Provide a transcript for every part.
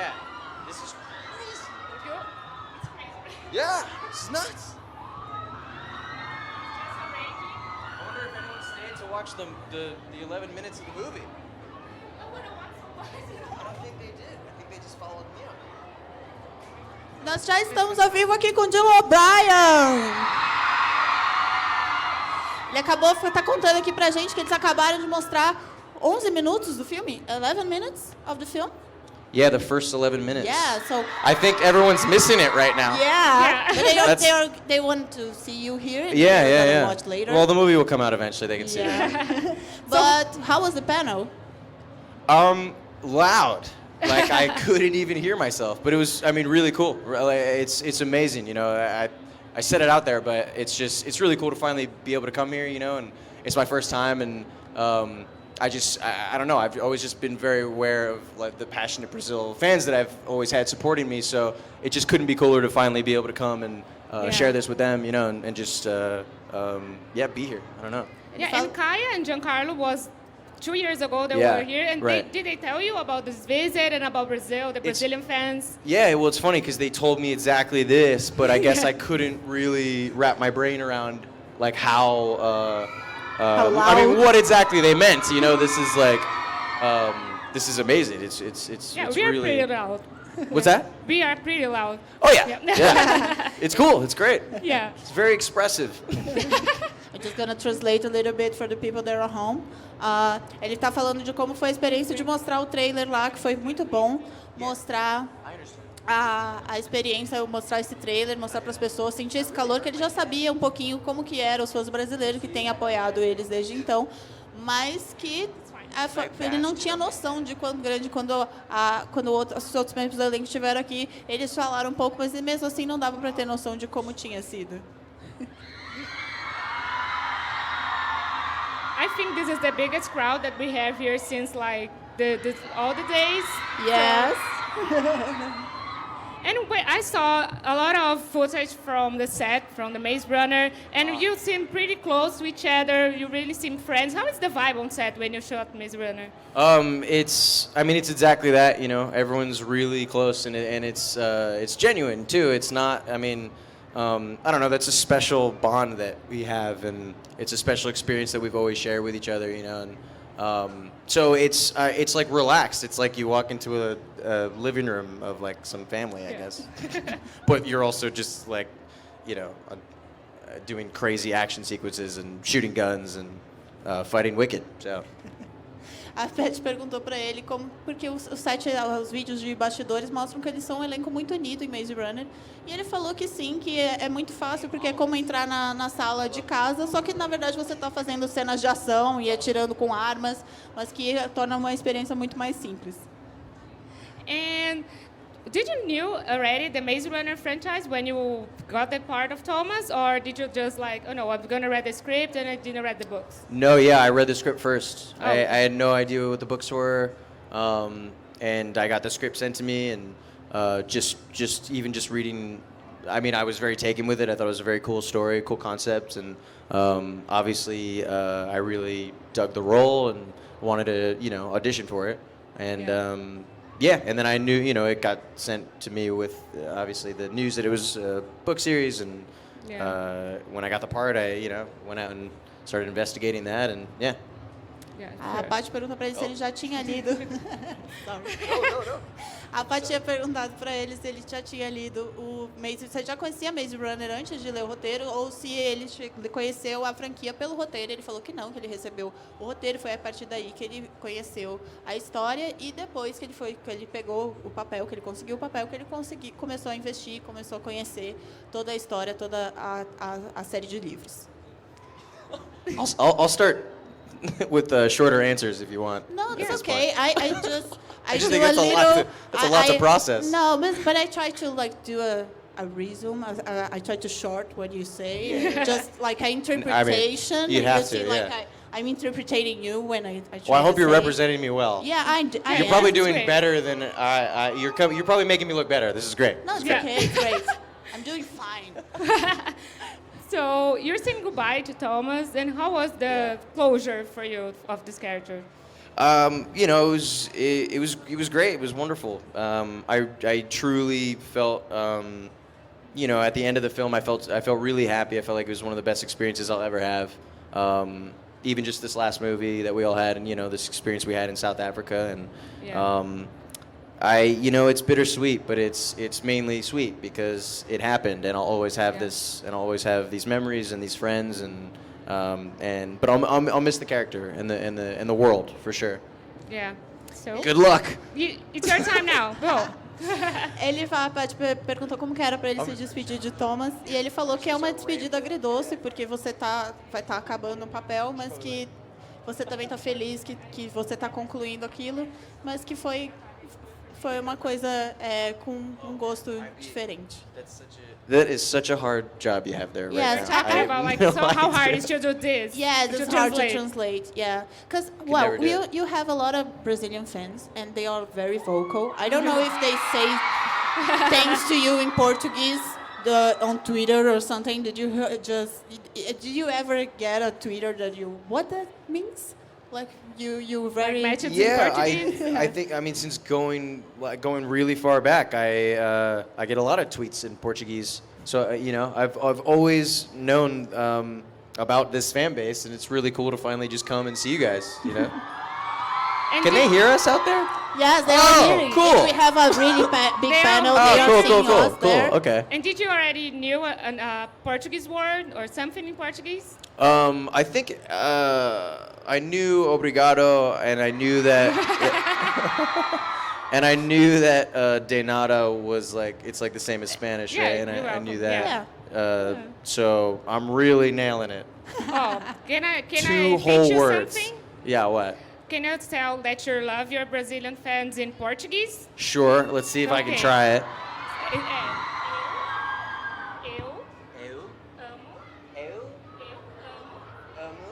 Yeah. This is crazy. Yeah, this is nuts. I wonder if anyone stayed to watch the 11 minutes of the movie. I don't think they did. I think they just followed me up. Nós já estamos ao vivo aqui com o O Brien. Ele acabou de estar contando aqui pra gente que eles acabaram de mostrar 11 minutos do filme. 11 minutes of the film. Yeah, the first 11 minutes. Yeah, so... I think everyone's missing it right now. Yeah. But they want to see you here. And Yeah. Watch later. Well, the movie will come out eventually. They can see it. But how was the panel? Loud. Like I couldn't even hear myself. But it was, I mean, really cool. It's amazing. You know, I said it out there, but it's really cool to finally be able to come here. You know, and it's my first time, and I don't know. I've always just been very aware of like the passionate Brazil fans that I've always had supporting me. So it just couldn't be cooler to finally be able to come and share this with them, you know, and just be here. I don't know. Yeah, and Kaya and Giancarlo was 2 years ago they were here, and did they tell you about this visit and about Brazil, the Brazilian fans? Yeah, well, it's funny because they told me exactly this, but I guess I couldn't really wrap my brain around like how I mean, what exactly they meant. You know, this is like, this is amazing. It's we are really... pretty loud. What's that? We are pretty loud. Oh yeah. It's cool. It's great. Yeah. It's very expressive. I'm just gonna translate a little bit for the people that are at home. Ele está falando de como foi a experiência de mostrar o trailer lá, que foi muito bom. Mostrar a experiência, mostrar esse trailer, mostrar para as pessoas, sentir esse calor, que ele já sabia um pouquinho como que eram os fãs brasileiros que têm apoiado eles desde então, mas que ele não tinha noção de quão grande, quando os outros membros do elenco estiveram aqui, eles falaram um pouco, mas mesmo assim não dava para ter noção de como tinha sido. I think this is the biggest crowd that we have here since like all the days. Yes. And I saw a lot of footage from the set, from the Maze Runner, and you seem pretty close to each other. You really seem friends. How is the vibe on set when you shot Maze Runner? It's exactly that. You know, everyone's really close, and it's genuine too. It's not. I mean, I don't know. That's a special bond that we have, and it's a special experience that we've always shared with each other. You know, and so it's like relaxed. It's like you walk into a living room of like some family, I guess. But you're also just like, you know, doing crazy action sequences and shooting guns and fighting Wicked. So. A Pet perguntou para ele porque os vídeos de bastidores mostram que eles são um elenco muito unido em Maze Runner. E ele falou que sim, que é muito fácil, porque é como entrar na sala de casa, só que na verdade você está fazendo cenas de ação e atirando com armas, mas que torna uma experiência muito mais simples. And did you knew already the Maze Runner franchise when you got that part of Thomas, or did you just like, oh no, I'm gonna read the script and I didn't read the books? No, I read the script first. Oh. I had no idea what the books were, and I got the script sent to me, and just reading. I mean, I was very taken with it. I thought it was a very cool story, cool concept, and obviously I really dug the role and wanted to, audition for it, and. And then I knew, it got sent to me with, obviously, the news that it was a book series, and when I got the part, I, went out and started investigating that, and A Paty pergunta para ele se ele já tinha lido. A Paty tinha perguntado para ele se ele já tinha lido o Maze. Você já conhecia Maze Runner antes de ler o roteiro, ou se ele conheceu a franquia pelo roteiro? Ele falou que não, que ele recebeu o roteiro, foi a partir daí que ele conheceu a história, e depois que ele pegou o papel, que ele conseguiu o papel, que ele começou a investir, começou a conhecer toda a história, toda a série de livros. I'll start with shorter answers if you want. No, that's okay. I just do think a little. That's a lot to process. No, but I try to do a resume. I try to short what you say, just like an interpretation. I mean, you have to. I'm interpreting you when I try. Well, I hope to you're say. representing me well. Yeah, You're probably doing better than you're probably making me look better. This is great. No, it's okay. It's great. I'm doing fine. So you're saying goodbye to Thomas, and how was the closure for you of this character? You know, it was great. It was wonderful. I truly felt, you know, at the end of the film, I felt really happy. I felt like it was one of the best experiences I'll ever have. Even just this last movie that we all had, and you know, this experience we had in South Africa, and you know, it's bittersweet, but it's mainly sweet because it happened, and I'll always have this, and I'll always have these memories and these friends, but I'll miss the character and the world for sure. Yeah. So. Good luck. It's your time now. Go. Ele perguntou como que era para ele se despedir de Thomas, e ele falou que é uma despedida agridoce, porque você vai estar acabando um papel, mas que você também está feliz que você está concluindo aquilo, mas que foi uma coisa com um gosto diferente. That is such a hard job you have there right Yes, now. Talking about like so how hard is to do this? Yeah, it's hard to translate. Yeah, because well, you have a lot of Brazilian fans, and they are very vocal. I don't know if they say thanks to you in Portuguese on Twitter or something. Did you ever get a Twitter what that means? Like you very Like matches in Yeah, Portuguese? I think, I mean, since going really far back, I get a lot of tweets in Portuguese. So you know, I've always known about this fan base, and it's really cool to finally just come and see you guys. You know, And can they hear us out there? Yes, they are hearing. Cool. We have a really big They panel. are- They are seeing us there. Cool. Okay. And did you already knew a Portuguese word or something in Portuguese? I think I knew obrigado, and I knew that, and I knew that de nada was like, it's like the same as Spanish, Yeah, right? And you're I knew welcome. that. So I'm really nailing it. Oh, can I Two teach whole you words. something? Yeah, what? Can you tell that you love your Brazilian fans in Portuguese? Sure. Let's see if I can Okay. try it. Eu amo,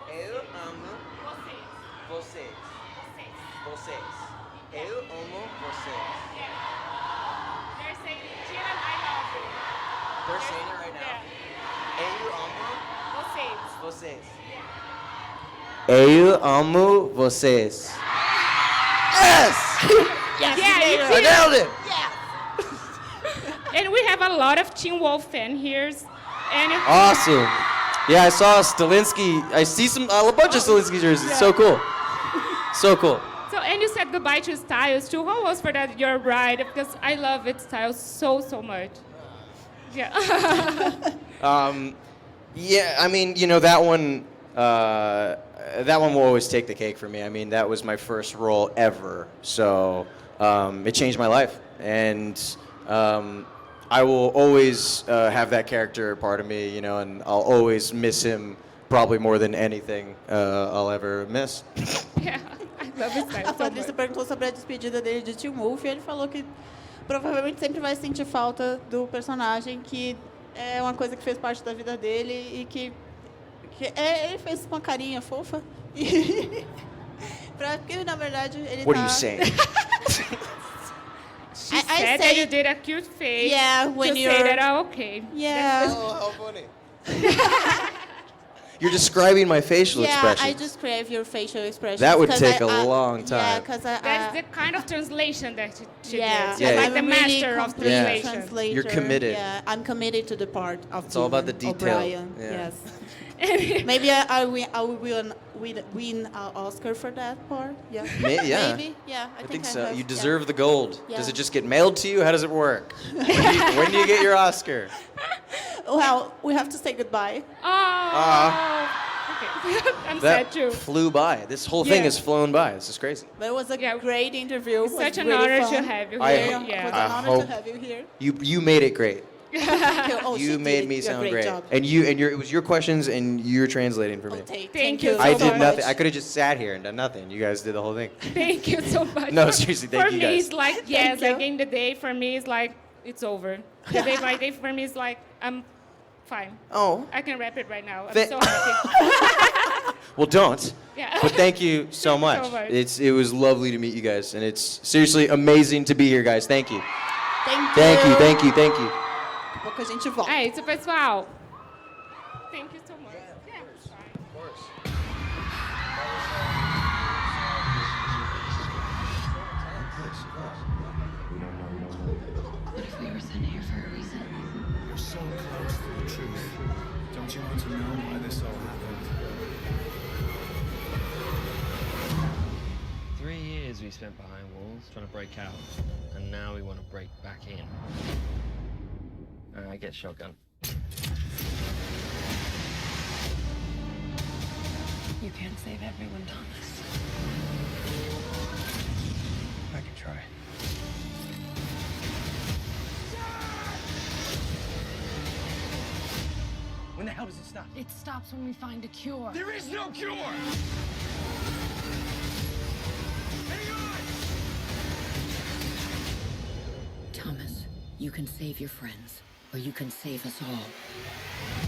Eu amo vocês. vocês. Vocês. Eu amo vocês. Yeah. They're saying, Tina, I love you. They're saying it right now. Eu amo Yeah. Vocês. vocês. Eu amo vocês. Yes! Yes, Yeah, you you did I it. nailed it! And we have a lot of Teen Wolf fan here. And Awesome. Yeah, I saw Stilinski. I see a bunch of Stilinski jerseys. It's so cool. So cool. So, and you said goodbye to Styles too. How was for that your ride? Because I love it Styles so much. Yeah. Yeah, I mean, you know, that one will always take the cake for me. I mean, that was my first role ever. So it changed my life. And I will always have that character part of me, you know, and I'll always miss him probably more than anything I'll ever miss. Yeah. I love it A Styles so Patrícia much. perguntou sobre a despedida dele de Teen Wolf, e ele falou que provavelmente sempre vai sentir falta do personagem, que é uma coisa que fez parte da vida dele e que ele fez uma carinha fofa. Porque, na verdade, ele What tá... are you saying? She I said say- that you did a cute face. Yeah, when to you're... say that I'm okay. Yeah. Oh, how funny. You're describing my facial Yeah, expression. I just crave your facial expression. That would take a long Yeah, time. because That's the kind of translation that she yeah, did. Yeah. She's like I'm the a really master of complete translation. translator. You're committed. Yeah, I'm committed to the part of It's all about the Dylan detail. O'Brien. Yeah. Yes. Maybe I will win an Oscar for that part. Yeah. Yeah. Maybe. Yeah. I I think so. have, You yeah. deserve the gold. Yeah. Does it just get mailed to you? How does it work? When do you get your Oscar? Well, we have to say goodbye. Oh. Okay. I'm That sad too. flew by. This whole thing Yeah. has flown by. This is crazy. But it was a Yeah. great interview. It's It was such an really honor fun. to have you I- here. It was Yeah. an I honor hope- to have you here. You made it great. Thank you. Oh, You she made did me a sound great great. job. And it was your questions and you're translating for me. Okay, Thank you so I much. did nothing. I could have just sat here and done nothing. You guys did the whole thing. Thank you so much. No, seriously, thank for you me, guys. it's like, yes, you. again, the day for me is like, it's over. My day for me is like, I'm fine. Oh. I can wrap it right now. I'm Th- so happy. Well, don't. Yeah. But thank you so much. much. It was lovely to meet you guys, and it's seriously amazing to be here, guys. Thank you. Thank you. Thank you. Thank you. Daqui a pouco a gente volta. É isso, pessoal. Thank you so much. Yeah. spent behind walls trying to break out, and now we want to break back in. I get shotgun. You can't save everyone, Thomas. I can try. When the hell does it stop? It stops when we find a cure. There is no cure! Hang on! Thomas, you can save your friends, or you can save us all.